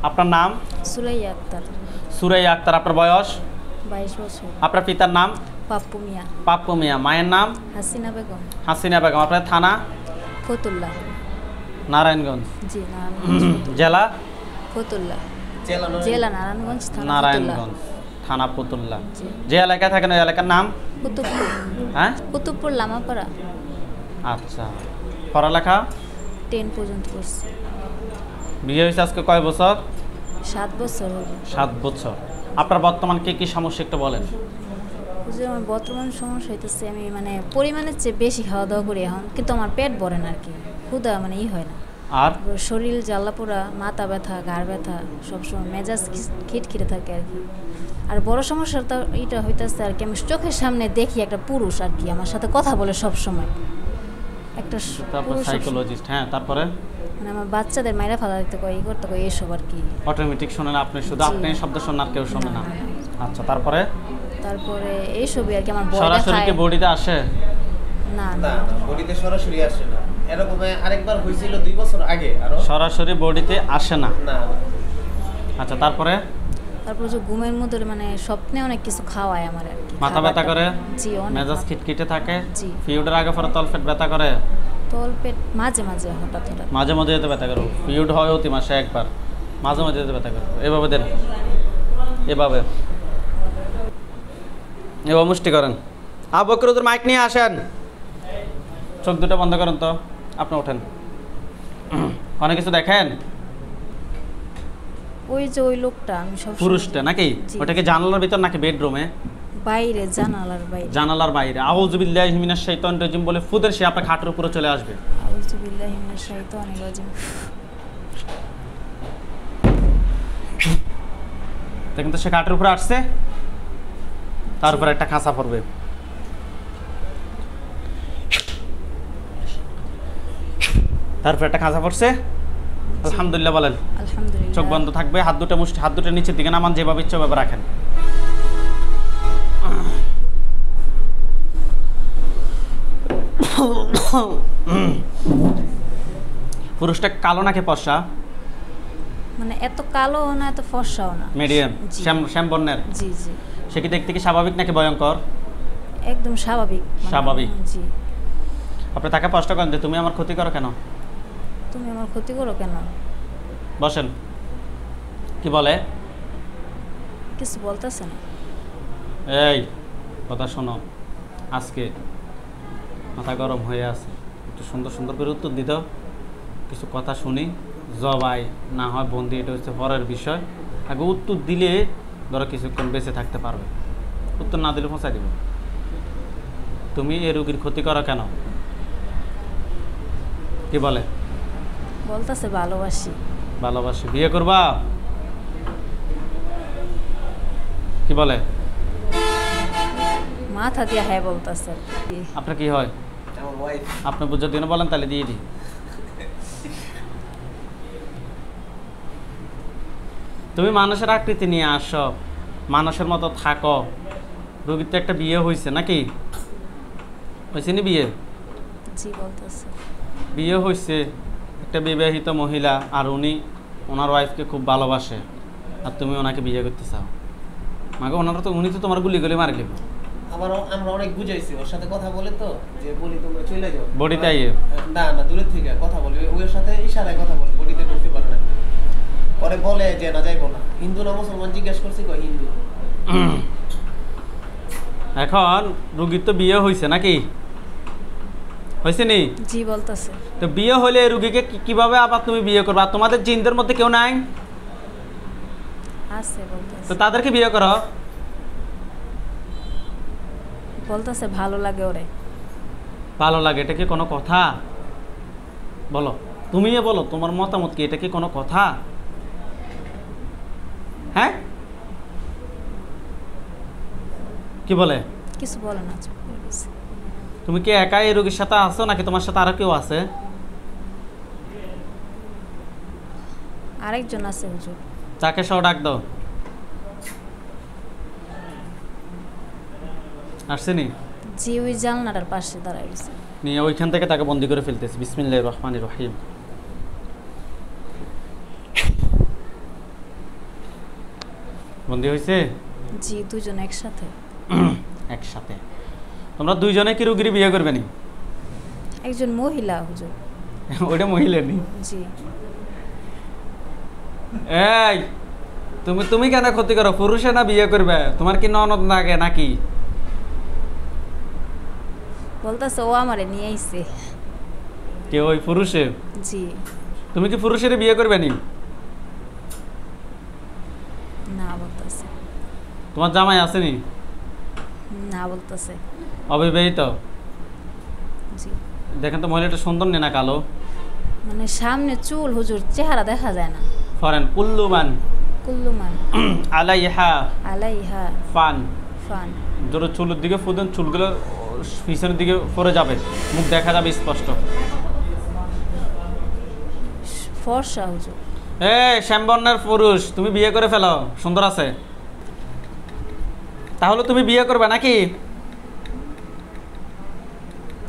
আপনার নাম? সুরাইয়া আক্তার। সুরাইয়া আক্তার। আপনার বয়স? 22 বছর। আপনার পিতার নাম? পাপ্পু মিয়া। পাপ্পু মিয়া। মায়ের নাম? হাসিনা বেগম। হাসিনা বেগম। আপনার থানা? ফতুল্লা। নারায়ণগঞ্জ। জি নারায়ণগঞ্জ। জেলা? ফতুল্লা। জেলা নারায়ণগঞ্জ, থানা নারায়ণগঞ্জ, থানা ফতুল্লা। যে এলাকায় থাকেন ওই এলাকার নাম? কুতুবপুর। হ্যাঁ, কুতুবপুর লামাপাড়া। আচ্ছা। পড়ালেখা? 10 পর্যন্ত করছি। বিয়ে হয়েছে আজকে কয় বছর? 7 বছর হলো। 7 বছর। আপনার বর্তমান কি সমস্যা একটু বলেন। যে আমার বর্তমান সমস্যা হইতেছে আমি মানে পরিমাণের চেয়ে বেশি খাওয়া দাওয়া করি এখন, কিন্তু আমার পেট ভরে না আর কি, ক্ষুধা মানে হয় না। আর শরীর জ্বালাপোড়া, মাথা ব্যথা, ঘাড় ব্যথা, সবসময় মেজাজ খিটখিটে থাকে আর কি। আর বড় সমস্যা তো এটা হইতেছে আর কি, আমি চোখের সামনে দেখি একটা পুরুষ আর কি আমার সাথে কথা বলে সব সময়, একটা সাইকোলজিস্ট। হ্যাঁ, তারপরে মানে আমার বাচ্চাদের মাইরা ফেলা দিতে কয়, ই করতে কয়, এইসব আর কি। অটোমেটিক শোনেন আপনি, শুধু আপনি শব্দ শোনেন আর কেউ শোনে না? আচ্ছা, তারপরে এইসবই আর কি। আমার সরাসরি কি বডিতে আসে? না না, বডিতে সরাসরি আসে না। এরকম আরেকবার হয়েছিল 2 বছর আগে। আর সরাসরি বডিতে আসে না? না। আচ্ছা, তারপরে যে ঘুমের মধ্যে মানে স্বপ্নে অনেক কিছু খাওয়ায় আমার আর কি। মাথা ব্যথা করে? জি, অনেক। মেজাজ খিটখিটে থাকে? জি। পিরিয়ডের আগে পরে তলপেট ব্যথা করে? তলপেট মাঝে মাঝে হঠাৎ হঠাৎ। মাঝে মাঝে যেতে ব্যথা করো? পিরিয়ড হয় অতি মাসে একবার, মাঝে মাঝে যেতে ব্যথা করো? এভাবে দেন, এভাবে এভাবে মুষ্টি করেন। বকরুদ্দিন মাইক নিয়ে আসেন। চোখ দুটো বন্ধ করেন তো, আপনি ওঠেন। অনেক কিছু দেখেন? ওই যে ওই লোকটা, আমি সব পুরুষটা নাকি? ওটা কি জানালার ভিতর নাকি বেডরুমে? বাইরে, জানালার বাইরে। জানালার বাইরে। আউযু বিল্লাহি মিনাশ শাইতানির রাজিম বলে ফুদের সে আপনার খাটের উপরে চলে আসবে। আউযু বিল্লাহি মিনাশ শাইতানির রাজিম। দেখেন তো সে খাটের উপরে আসছে, তার উপরে একটা খাঁচা পড়বে। তারপর একটা খাঁচা পড়ছে। আলহামদুলিল্লাহ বলেন। আলহামদুলিল্লাহ। চোখ বন্ধ থাকবে, হাত দুটো মুষ্টি, হাত দুটো নিচের দিকে নামান, যেভাবে ইচ্ছে ওভাবে রাখেন। পুরুষটা কালো নাকি ফর্সা? মানে এত কালো না, এত ফর্সাও না, মিডিয়াম, শ্যাম বর্ণের। জি জি। সে কি দেখতে কি স্বাভাবিক নাকি ভয়ঙ্কর? একদম স্বাভাবিক। স্বাভাবিক। জি। আপনি তাকে প্রশ্ন করেন যে তুমি আমার ক্ষতি করো কেন? তুমি আমার ক্ষতি করো কেন? বসেন। কি বলে? কিছু বলতেছে না। এই কথা শোনো, আজকে মাথা গরম হয়ে আছে, একটু সুন্দর সুন্দর করে উত্তর দিত। কিছু কথা শুনি, জবাই না হয় বন্দি, এটা হচ্ছে পরের বিষয়। আগে উত্তর দিলে ধরো কিছুক্ষণ বেঁচে থাকতে পারবে, উত্তর না দিলে ফসাই দিব। তুমি এ রোগীর ক্ষতি করো কেন? কি বলে? বলতেছে ভালোবাসি। ভালোবাসি। বিয়ে করবা? কি বলে? মাথা দিয়ে হ্যাঁ বলতেছে। আপনার কি হয়? আমার ওয়াইফ। আপনি বুঝে দিন, বলেন তাহলে দিয়ে দিই। তুমি মানুষের আকৃতি নিয়ে আসো, মানুষের মতো থাকো। রোগীর তো একটা বিয়ে হয়েছে নাকি? হয়েছে নি বিয়ে? জি বলতেছে। বিয়ে হয়েছে, একটা বিবাহিত মহিলা, আর উনি ওনার ওয়াইফকে খুব ভালোবাসে, আর তুমি ওনাকে বিয়ে করতে চাও। মাকে ওনারা তো, উনি তো তোমার গুলি গুলি মারে দেবে। আমরা অনেক বুঝাইছি ওর সাথে কথা বলে, তো যে বলি তোমরা চলে যাও বডিতে আইয়ে। না না, দূরের থেকে কথা বলি, ওর সাথে ইশারায় কথা বলি, বডিতে ঢুকতে পারে না। পরে বলে যে না যাইবো না। হিন্দু না মুসলমান জিজ্ঞেস করছি, কয় হিন্দু। এখন রুগীর তো বিয়ে হয়েছে নাকি? হয়েছে নি? জি বলতেছে। তো বিয়ে হলে রুগীকে কিভাবে আবার তুমি বিয়ে করবা? তোমাদের জিনদের মধ্যে কেউ নাই? আছে বলতেছে। তো তাদেরকে বিয়ে করো। বলতেছে ভালো লাগে ওরে। ভালো লাগে, এটা কি কোনো কথা? বলো, তুমিও বলো তোমার মতামত কি, এটা কি কোনো কথা? হ্যাঁ, কি বলে? কিছু বলে না। তুমি কি একাই এই রোগীর সাথে আছো নাকি তোমার সাথে আরো কেউ আছে? আরেকজন আছে হুজুর। তাকে সহ ডাক দাও। আসছেনি? জি, ওই জানলাটার পাশে দাঁড়ায় রয়েছে। নিয়ে ওইখান থেকে তাকে বন্দি করে ফেলতেছে। বিসমিল্লাহির রহমানির রহিম। বন্দি হয়েছে জি, দুজন একসাথে। একসাথে। তোমরা দুইজনে কি রুগীর বিয়ে করবে নি? একজন মহিলা হুজুর। ওইটা মহিলা নি। জি। এই তুমি তুমি কেন ক্ষতি করো? পুরুষে না বিয়ে করবে? তোমার কি ননদ লাগে নাকি? বলতেছে ও আমারে নিয়ে আইছে। কে ওই পুরুষে? জি। তুমি কি পুরুষের বিয়ে করবে নি? না বলতেছে। তোমার জামাই আসেনি? না বলতেছে। অবিবাহিত? জি। দেখেন তো মহিলাটা সুন্দর না কালো? মানে সামনে চুল হুজুর, চেহারা দেখা যায় না। ফরেন কুল্লুমান কুল্লুমান আলাইহা আলাইহা ফান। ফান। জোরে চুলের দিকে ফুদেন, চুলগুলো পিছনের দিকে পড়ে যাবে, মুখ দেখা যাবে স্পষ্ট। ফর্সা হুজুর। শ্যামবর্ণের পুরুষ, তুমি বিয়ে করে ফেলো, সুন্দর আছে। তাহলে তুমি বিয়ে করবে নাকি?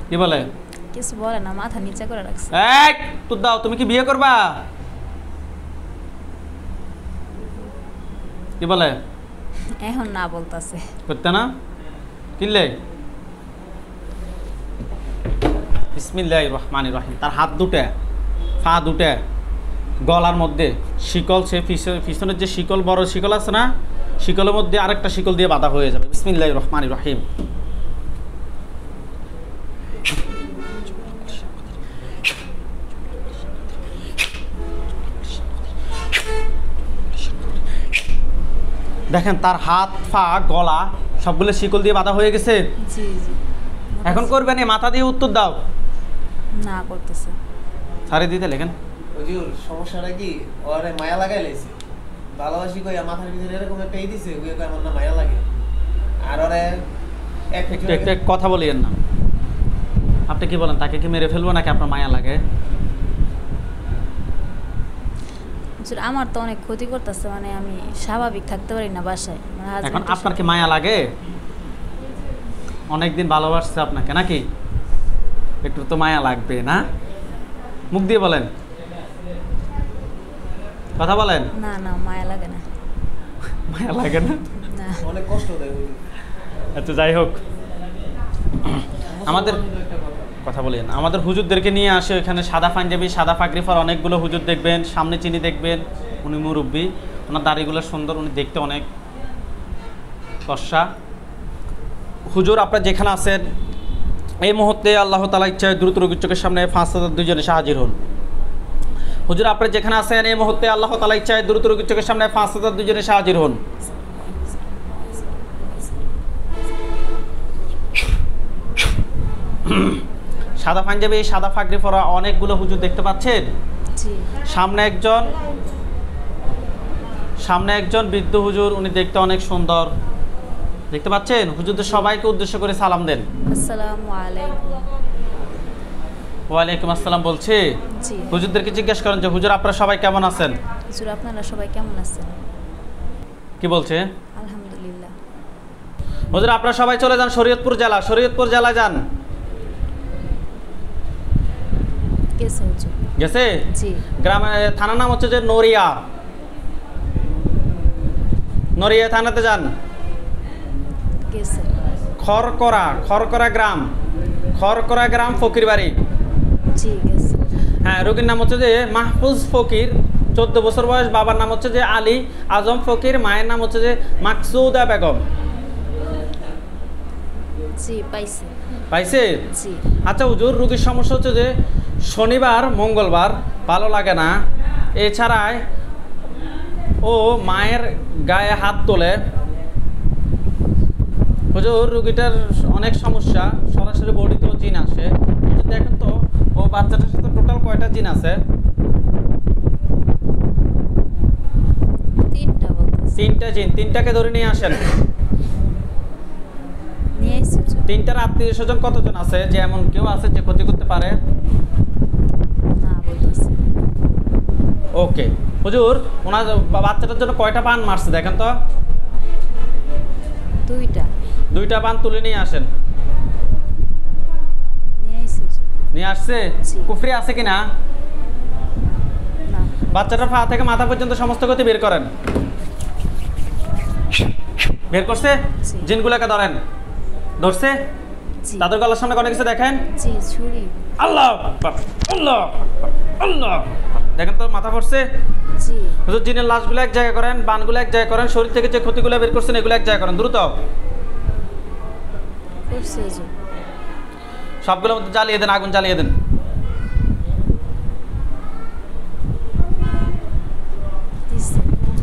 কি বলে? কিছু বলে না, মাথা নিচে করে রাখছে। তুই দাও, তুমি কি বিয়ে করবা? কি বলে? এখন না বলতেছে। করতে না কিনলে? বিসমিল্লাহির রহমানির রহিম। তার হাত দুটা, পা দুটা, গলার মধ্যে শিকল, সে পিছনের যে শিকল, বড় শিকল আছে না, শিকলের মধ্যে আরেকটা শিকল দিয়ে বাঁধা হয়ে যাবে। বিসমিল্লাহির রহমানির রহিম। দেখেন তার হাত, পা, গলা সবগুলো শিকল দিয়ে বাঁধা হয়ে গেছে। জি জি। এখন করবেন, মাথা দিয়ে উত্তর দাও। না করতেছে। সারি দিতে লেখেন। হুজুর সমস্যাটা কি, ওরে মায়া লাগাই লাইছে, ভালোবাসি কইয়া মাথার ভিতরে এরকম পেয়ে দিছে, ওই কই আমার না মায়া লাগে। আর ওরে একটু কথা বলিয়েন না। আপনি কি বলেন, তাকে কি মেরে ফেলবো নাকি আপনার মায়া লাগে? আমার তো অনেক ক্ষতি করতেছে, মানে আমি স্বাভাবিক থাকতে পারি না বাসায়। এখন আপনার কি মায়া লাগে? অনেকদিন ভালোবাসছে আপনাকে নাকি? একটু তো মায়া লাগবে না? মুখ দিয়ে বলেন, কথা বলেন। না না, মায়া লাগে না। মায়া লাগে না? না, অনেক কষ্ট দেয় হুজুর। আচ্ছা যাই হোক, আমাদের কথা বলেন, আমাদের হুজুরদেরকে নিয়ে আসে ওইখানে সাদা পাঞ্জাবি, সাদা পাগড়ি পরা অনেকগুলো হুজুর দেখবেন। সামনে চিনি দেখবেন, উনি মুরব্বী, ওনার দাড়িগুলো সুন্দর, উনি দেখতে অনেক ফর্সা। হুজুর আপনারা যেখানে আছেন এই মুহূর্তে আল্লাহ তাআলা ইচ্ছায় দ্রুত রোগীর চোখের সামনে 5,000 দুইজনে হাজির হন। হুজুর আপনারা যেখানে আছেন এই মুহূর্তে আল্লাহ তাআলা ইচ্ছায় দ্রুত রোগীর চোখের সামনে 5,000 দুইজনে হাজির হন। সাদা পাঞ্জাবি, সাদা পাগড়ি পরা অনেকগুলো হুজুর দেখতে পাচ্ছেন। সামনে একজন বৃদ্ধ হুজুর, উনি দেখতে অনেক সুন্দর, দেখতে পাচ্ছেন। হুজুরদের সবাইকে উদ্দেশ্য করে সালাম দেন। আসসালামু আলাইকুম। ওয়ালাইকুম আসসালাম বলছি। জি। হুজুরদেরকে জিজ্ঞেস করেন যে হুজুর আপনারা সবাই কেমন আছেন? হুজুর আপনারা সবাই কেমন আছেন? কি বলছে? আলহামদুলিল্লাহ। হুজুর আপনারা সবাই চলে যান শরীয়তপুর জেলা, শরীয়তপুর জেলা যান। গেছে হুজুর। গেছে? জি। গ্রামে থানার নাম হচ্ছে যে নড়িয়া, নড়িয়া থানাতে যান। গেছে। খড়করা গ্রাম, খড়করা গ্রাম ফকির বাড়ি। জি গেছে। হ্যাঁ, রোগীর নাম হচ্ছে যে মাহফুজ ফকির, 14 বছর বয়স। বাবার নাম হচ্ছে যে আলী আজম ফকির, মায়ের নাম হচ্ছে যে মাকসুদা বেগম। জি পাইছে। পাইছে? জি। আচ্ছা হুজুর, রোগীর সমস্যা হচ্ছে যে শনিবার মঙ্গলবার ভালো লাগে না, এছাড়াই ও মায়ের গায়ে হাত তোলে। হুজুর রোগীটার অনেক সমস্যা, সরাসরি বডিতেও জিন আসে। হুজুর দেখেন তো ও বাচ্চাটার সাথে টোটাল কয়টা জিন আছে? 3টা বলতেছে। 3টা জিন। 3টাকে ধরে নিয়ে আসেন। নিয়ে এসেছি হুজুর। 3টার আত্মীয় স্বজন কতজন আছে, যে এমন কেউ আছে যে ক্ষতি করতে পারে? না বলতেছে। ওকে হুজুর, ওনার বাচ্চাটার জন্য কয়টা পান মারছে দেখেন তো? 2টা পান তুলে নিয়ে আসেন। নিয়ে এসেছি হুজুর। নিয়ে আসছে? জি। কুফরি আছে কিনা? না। বাচ্চাটার পা থেকে মাথা পর্যন্ত সমস্ত ক্ষতি বের করেন। বের করছে? জি। জিনগুলোকে ধরেন। ধরছে? জি তাদের গলার সামনে কোনো কিছু দেখেন? জি ছুরি আল্লাহ আকবার, আল্লাহ আকবার, আল্লাহ আকবার। দেখেন তো মাথা পড়ছে? জি হুজুর জিনের লাশগুলো এক জায়গায় করেন, বানগুলো এক জায়গায় করেন, শরীর থেকে যে ক্ষতিগুলো বের করছেন এগুলো এক জায়গায় করেন দ্রুত। করছে হুজুর সবগুলোর মধ্যে জ্বালিয়ে দেন, আগুন জ্বালিয়ে দেন। দিছে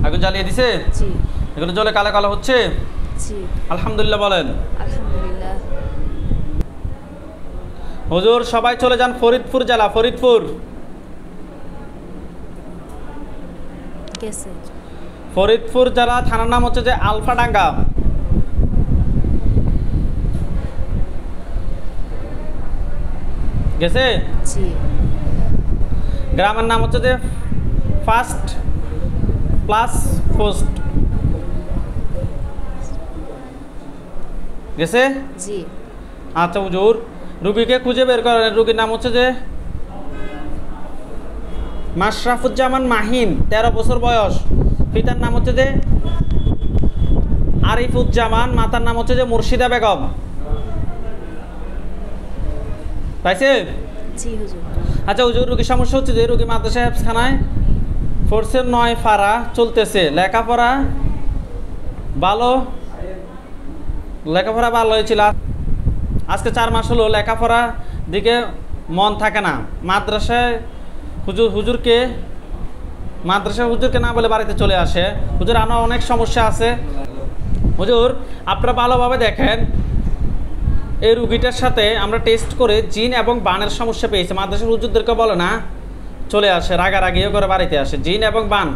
আগুন জ্বালিয়ে দিছে? জি এগুলো জ্বলে কালো কালো হচ্ছে? জি আলহামদুলিল্লাহ বলেন। আলহামদুলিল্লাহ হুজুর সবাই চলে যান ফরিদপুর জেলা, ফরিদপুর। গেছে ফরিদপুর জেলা, থানার নাম হচ্ছে যে আলফাডাঙ্গা। গেছে? জি গ্রামের নাম হচ্ছে যে ফার্স্ট প্লাস পোস্ট। গেছে? জি আচ্ছা হুজুর, রুগীকে খুঁজে বের করেন। রুগীর নাম হচ্ছে যে মাশরাফুজ্জামান মাহিন, 13 বছর বয়স। পিতার নাম হচ্ছে যে আরিফুজ্জামান, মাতার নাম হচ্ছে যে মুর্শিদা বেগম। পাইছে? জি হুজুর আচ্ছা হুজুর, রুগীর সমস্যা হচ্ছে যে রুগী মাদ্রাসা হেফজখানায় ফোর্সের 9 ফারা চলতেছে, লেখাপড়া ভালো হয়েছিল। আজকে 4 মাস হলো লেখাপড়া দিকে মন থাকে না। মাদ্রাসায় হুজুরকে না বলে বাড়িতে চলে আসে। হুজুর আমার অনেক সমস্যা আছে। হুজুর আপনারা ভালোভাবে দেখেন, এই রুগীটার সাথে আমরা টেস্ট করে জিন এবং বানের সমস্যা পেয়েছি। মাদ্রাসার হুজুরদেরকে বলে না, চলে আসে, রাগারাগিও করে বাড়িতে আসে। জিন এবং বান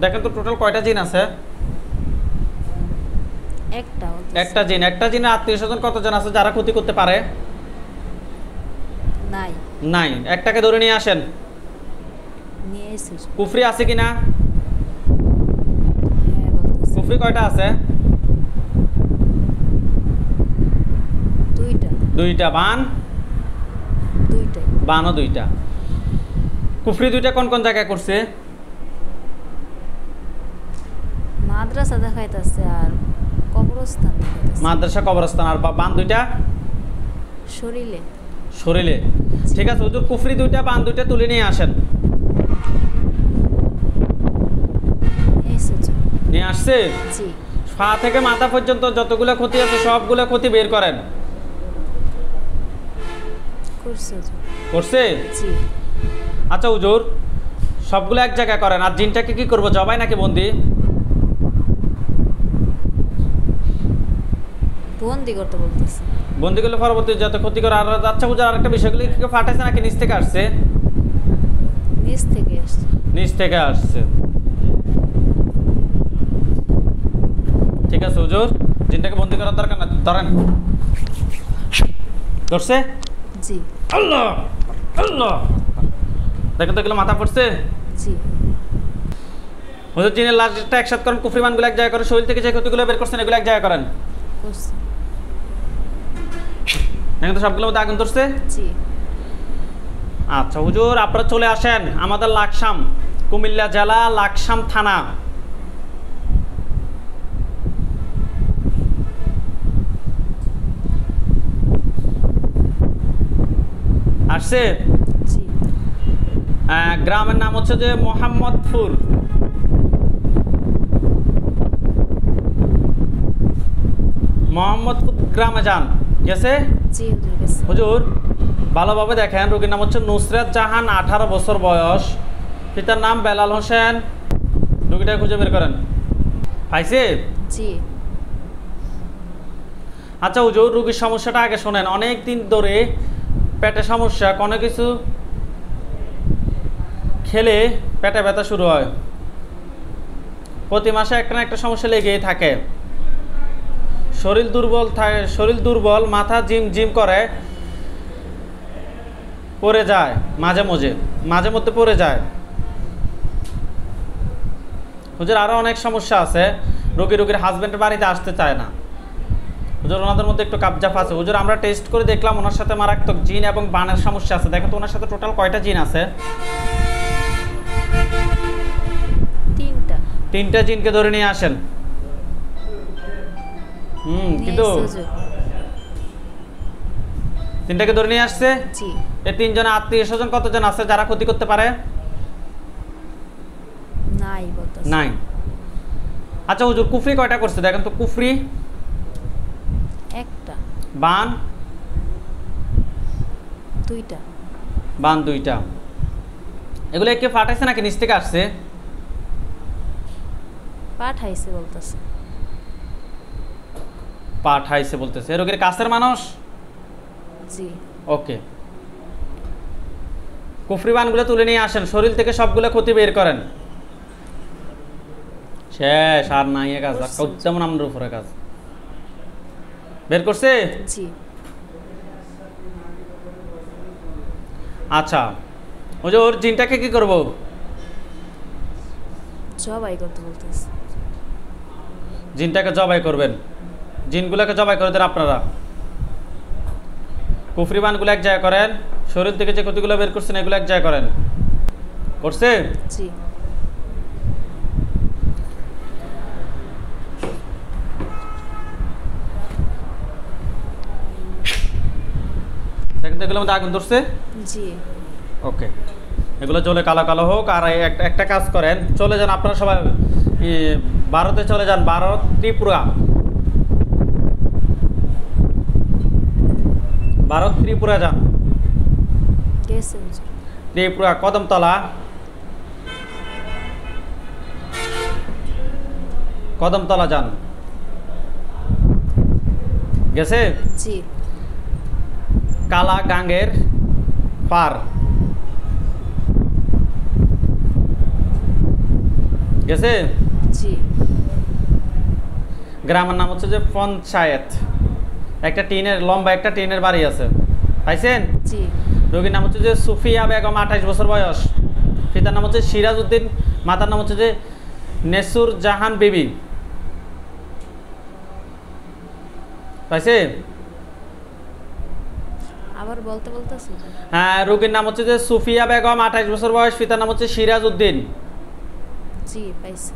দেখেন তো টোটাল কয়টা জিন আছে? একটা জিন। একটা জিনের আত্মীয় স্বজন কতজন আছে যারা ক্ষতি করতে পারে? নাই। একটাকে ধরে নিয়ে আসেন। নিয়ে এসে কুফরি আছে কিনা? হ্যাঁ বলতেছে কুফরি কয়টা আছে? দুইটা। বান? দুইটাই। বানও 2টা। কুফরি 2টা কোন কোন জায়গায় করছে? মাদ্রাসা দেখাইতেছে আর কবরস্থান দেখাইতেছে। মাদ্রাসা, কবরস্থান। আর বান 2টা শরীরে। ঠিক আছে হুজুর, কুফরি 2টা, বান 2টা তুলে নিয়ে আসেন। নিয়ে আসছে? জি পা থেকে মাথা পর্যন্ত যতগুলো ক্ষতি আছে সবগুলো ক্ষতি বের করেন। করছে? জি আচ্ছা হুজুর, সবগুলো এক জায়গায় করেন। আর জিনটাকে কি করবো, জবাই নাকি বন্দি? বন্দি করতে বলতেছে। বন্দি করলে পরবর্তী যত ক্ষতি করে। আর আচ্ছা হুজুর, আরেকটা বিষয়গুলি ফাটাইছে নাকি নিচ থেকে আসছে? নিচ থেকে আসছে। ঠিক আছে হুজুর, জিনটাকে বন্দি করার দরকার না, ধরেন। ধরছে? জি আল্লাহ আল্লাহ। দেখেন তো এগুলো মাথা পড়ছে? জি হুজুর জিনের লাশটা একসাথে করেন, কুফরি মানগুলো এক জায়গায় করেন, শরীর থেকে যে ক্ষতিগুলো বের করছেন এগুলো এক জায়গায় করেন। করছে দেখেন তো সবগুলোর মধ্যে আগুন ধরছে? জি আচ্ছা হুজুর, আপনারা চলে আসেন আমাদের লাকসাম, কুমিল্লা জেলা, লাকসাম থানা। আসছে? জি গ্রামের নাম হচ্ছে যে মোহাম্মদপুর। গ্রামে যান। গেছে? জি হুজুর গেছে। হুজুর ভালোভাবে দেখেন, রোগীর নাম হচ্ছে নুসরাত জাহান, 18 বছর বয়স। পিতার নাম বেলাল হোসেন। রোগীটাকে খুঁজে বের করেন। পাইছে? জি আচ্ছা হুজুর, রোগীর সমস্যাটা আগে শোনেন। অনেক দিন ধরে পেটে সমস্যা, কোনো কিছু খেলে পেটে ব্যথা শুরু হয়। প্রতি মাসে একটা না একটা সমস্যা লেগেই থাকে। শরীর দুর্বল, মাথা জিম করে, পড়ে যায় মাঝে মধ্যে পড়ে যায়। হুজুর আরো অনেক সমস্যা আছে। রোগীর হাজবেন্ডের বাড়িতে আসতে চায় না। হুজুর ওনাদের মধ্যে একটু কাবজাফ আছে। হুজুর আমরা টেস্ট করে দেখলাম ওনার সাথে মারাত্মক জিন এবং বানের সমস্যা আছে। দেখো তো ওনার সাথে টোটাল কয়টা জিন আছে? 3টা। 3টা জিনকে ধরে নিয়ে আসেন। কিন্তু নিয়ে এসেছে হুজুর। তিনটাকে ধরে নিয়ে আসছে। জি এই তিনজনের আত্মীয় স্বজন কতজন আছে যারা ক্ষতি করতে পারে? নাই বলতেছে। নাই। আচ্ছা হুজুর, কুফরি কয়টা করছে দেখেন তো? কুফরি একটা বান দুইটা বান দুইটা। এগুলো কে ফাটাইছে নাকি নিচ থেকে আসছে? পাঠাইছে বলতেছে। পাঠাইছে বলতেছে। এ রোগীর কাছের মানুষ? জি ওকে। কুফরি বানগুলো তুলে নিয়ে আসেন, শরীর থেকে সবগুলো ক্ষতি বের করেন। শেষ, আর নাই এ কাজ, যেমন আমাদের উপরে কাজ বের করছে। জি আচ্ছা হুজুর, জিনটাকে কি করব? জবাই করতে বলতেছে। জিনটাকে জবাই করবেন। জিনগুলোকে জবাই করে দেন আপনারা। কুফরি বানগুলো এক জায়গায় করেন, শরীর থেকে যে ক্ষতিগুলো বের করছেন এগুলো এক জায়গায় করেন। করছে? জি দেখেন তো এগুলোর মধ্যে আগুন ধরছে। জি ওকে, এগুলো চলে কালো কালো হোক। আর একটা কাজ করেন, চলে যান আপনারা সবাই ভারতে চলে যান। ভারত ত্রিপুরা, ভারত ত্রিপুরা যান। গেছে হুজুর। ত্রিপুরা কদমতলা, কদমতলা যান। গেছে? জি কালা গাঙ্গের পার গেছে? জি গ্রামের নাম হচ্ছে যে পঞ্চায়েত। একটা টিনের লম্বা একটা টিনের বাড়ি আছে, পাইছেন? জি রোগীর নাম হচ্ছে যে সুফিয়া বেগম, 28 বছর বয়স। পিতার নাম হচ্ছে সিরাজ উদ্দিন, মাতার নাম হচ্ছে যে নেসুর জাহান বিবি। পাইছে? আবার বলতে বলতেছে। হ্যাঁ, রোগীর নাম হচ্ছে যে সুফিয়া বেগম, 28 বছর বয়স। পিতার নাম হচ্ছে সিরাজ উদ্দিন। জি পাইছে।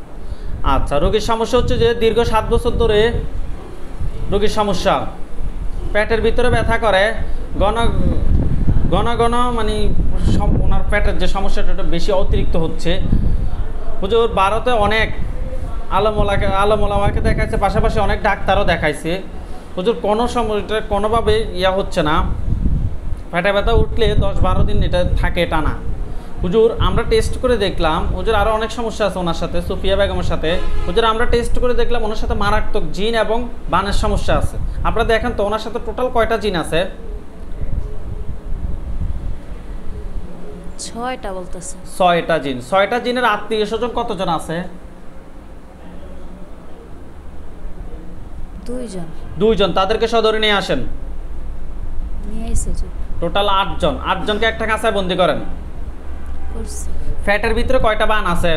আচ্ছা, রোগীর সমস্যা হচ্ছে যে দীর্ঘ 7 বছর ধরে রোগীর সমস্যা, পেটের ভিতরে ব্যথা করে, ঘন ঘন ঘন, মানে ওনার পেটের যে সমস্যাটা একটু বেশি অতিরিক্ত হচ্ছে। হুজুর ভারতে অনেক আলমোলামাকে দেখাইছে, পাশাপাশি অনেক ডাক্তারও দেখাইছে। হুজুর কোনো সময়টা কোনোভাবে ইয়া হচ্ছে না। পেটে ব্যথা উঠলে 10-12 দিন এটা থাকে টানা। হুজুর আমরা টেস্ট করে দেখলাম, হুজুর আরও অনেক সমস্যা আছে ওনার সাথে, সুফিয়া বেগমের সাথে। হুজুর আমরা টেস্ট করে দেখলাম ওনার সাথে মারাত্মক জিন এবং বানের সমস্যা আছে। আপনারা দেখেন তো ওনার সাথে টোটাল কয়টা জিন আছে? 6টা বলতেছে। 6টা জিন। 6টা জিনের আত্মীয় স্বজন কতজন আছে? 2জন। 2জন। তাদেরকে সদরে নিয়ে আসেন। নিয়ে এসে হুজুর। টোটাল 8জন। 8জনকে একটা কাঁচায় বন্দি করেন। করছে। ফ্যাটের ভিতরে কয়টা বান আছে?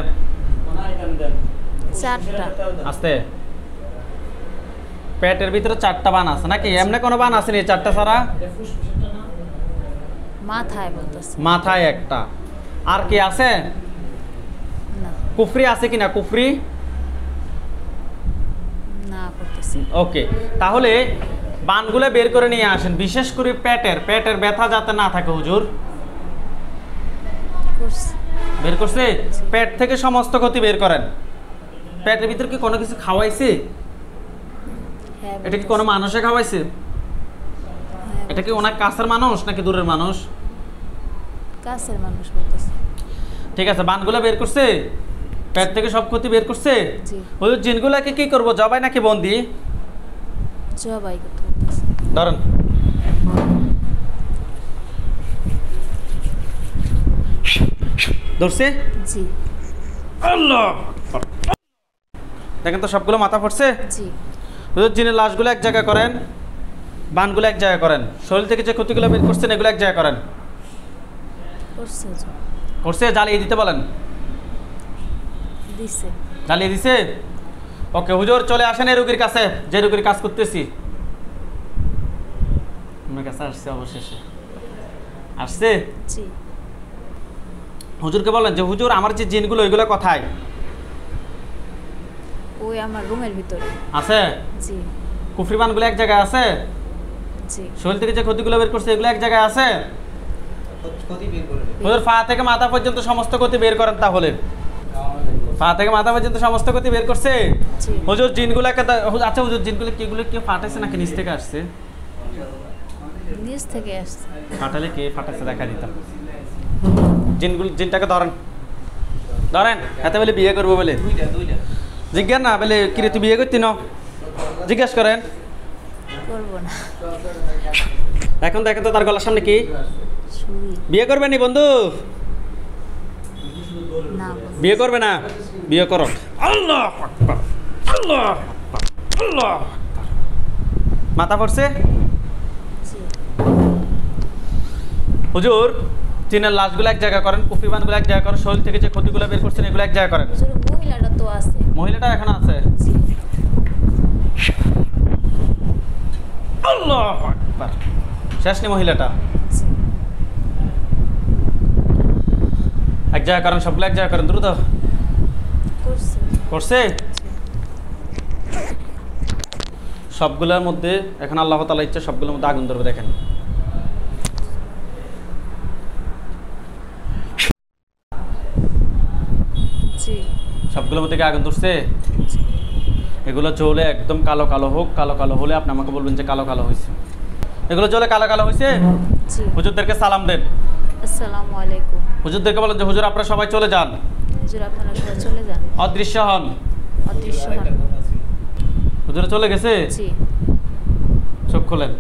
4টা। আস্তে। পেটের ভিতরে 4টা বান আছে নাকি? এমনি কোনো বান আছে নি 4টা ছাড়া? মাথায় বলতেছে। মাথায় একটা। আর কি আছে? না কুফরি আছে কিনা? কুফরি না করতেছে। ওকে, তাহলে বানগুলো বের করে নিয়ে আসেন, বিশেষ করে পেটের ব্যথা যাতে না থাকে। হুজুর করছে। বের করছে? পেট থেকে সমস্ত ক্ষতি বের করেন। পেটের ভিতর কি কোনো কিছু খাওয়াইছে? হ্যাঁ এটা কি কোনো মানুষে খাওয়াইছে? হ্যাঁ, এটা কি ওনার কাছের মানুষ নাকি দূরের মানুষ? কাছের মানুষ বলতেছে। ঠিক আছে, বানগুলো বের করছে, পেট থেকে সব ক্ষতি বের করছে। জি হুজুর জিনগুলাকে কি করব, জবাই নাকি বন্দি? জবাই করতে বলতেছে। ধরেন। ধরছে? জি আল্লাহ, দেখেন তো সবগুলো মাথা পড়ছে। জি হুজুর জিনের লাশগুলো এক জায়গায় করেন, বানগুলো এক জায়গায় করেন, শরীর থেকে যে ক্ষতিগুলো বের করছেন এগুলো এক জায়গায় করেন। করছে হুজুর। করছে? জ্বালিয়ে দিতে বলেন। দিছে। জ্বালিয়ে দিছে? ওকে হুজুর চলে আসেন এই রোগীর কাছে, যে রোগীর কাজ করতেছি। আমার কাছে আসছে অবশেষে। আসছে? জি হুজুরকে বলেন যে হুজুর আমার যে জিনগুলো ওইগুলো কোথায় ওই আমার রুমের ভিতরে আছে? জি কুফরি বানগুলো এক জায়গায় আছে, জি শরীর থেকে যে ক্ষতিগুলো বের করছে এগুলো এক জায়গায় আছে। ক্ষতি বের করে নেবে। হুজুর পা থেকে মাথা পর্যন্ত সমস্ত ক্ষতি বের করেন তাহলে। পা থেকে মাথা পর্যন্ত সমস্ত ক্ষতি বের করছে। জি হুজুর জিনগুলো আচ্ছা হুজুর জিনগুলো কিগুলো কি ফাটাইছে নাকি নিচ থেকে আসছে? নিচ থেকে আসছে। ফাটালে কে ফাটাইছে দেখা দিতাম। জিনটাকে ধরেন ধরেন, এত বলে বিয়ে করবো বলে দুইটা জিজ্ঞাসা না বলে কিরে তুই বিয়ে করতি না, জিজ্ঞেস করেন। করবো না। এখন দেখেন তো তার গলার সামনে কি, ছুরি বিয়ে করবে নি বন্ধু? না বিয়ে করবে না? বিয়ে করো। আল্লাহ আকবার, আল্লাহ আকবার, আল্লাহ আকবার। মাথা পড়ছে? জি হুজুর চীনের লাশগুলো এক জায়গা করেন, কুফরি বানগুলো এক জায়গা করেন, শরীর থেকে যে ক্ষতিগুলো বের করছেন এগুলো এক জায়গা করেন। হুজুর মহিলাটা তো আছে। মহিলাটা এখানে আছে। জি আল্লাহ আকবার। শেষ নি মহিলাটা? জি এক জায়গা করেন, সবগুলো এক জায়গা করেন, দ্রুত। করছে। করছে? সবগুলোর মধ্যে এখন আল্লাহ তাআলা ইচ্ছা সবগুলোর মধ্যে আগুন ধরবে, দেখেন। জি সবগুলোর মধ্যে কি আগুন ধরছে? এগুলো জ্বলে একদম কালো কালো হোক, কালো কালো হলে আপনি আমাকে বলবেন যে কালো কালো হয়েছে। এগুলো জ্বলে কালো কালো হয়েছে, জি হুজুরদেরকে সালাম দেন। আসসালামু আলাইকুম। হুজুরদেরকে বলেন যে হুজুর আপনারা সবাই চলে যান, হুজুর আপনারা সবাই চলে যান, অদৃশ্য হন। অদৃশ্য হন। হুজুরে চলে গেছে, জি চোখ খোলেন।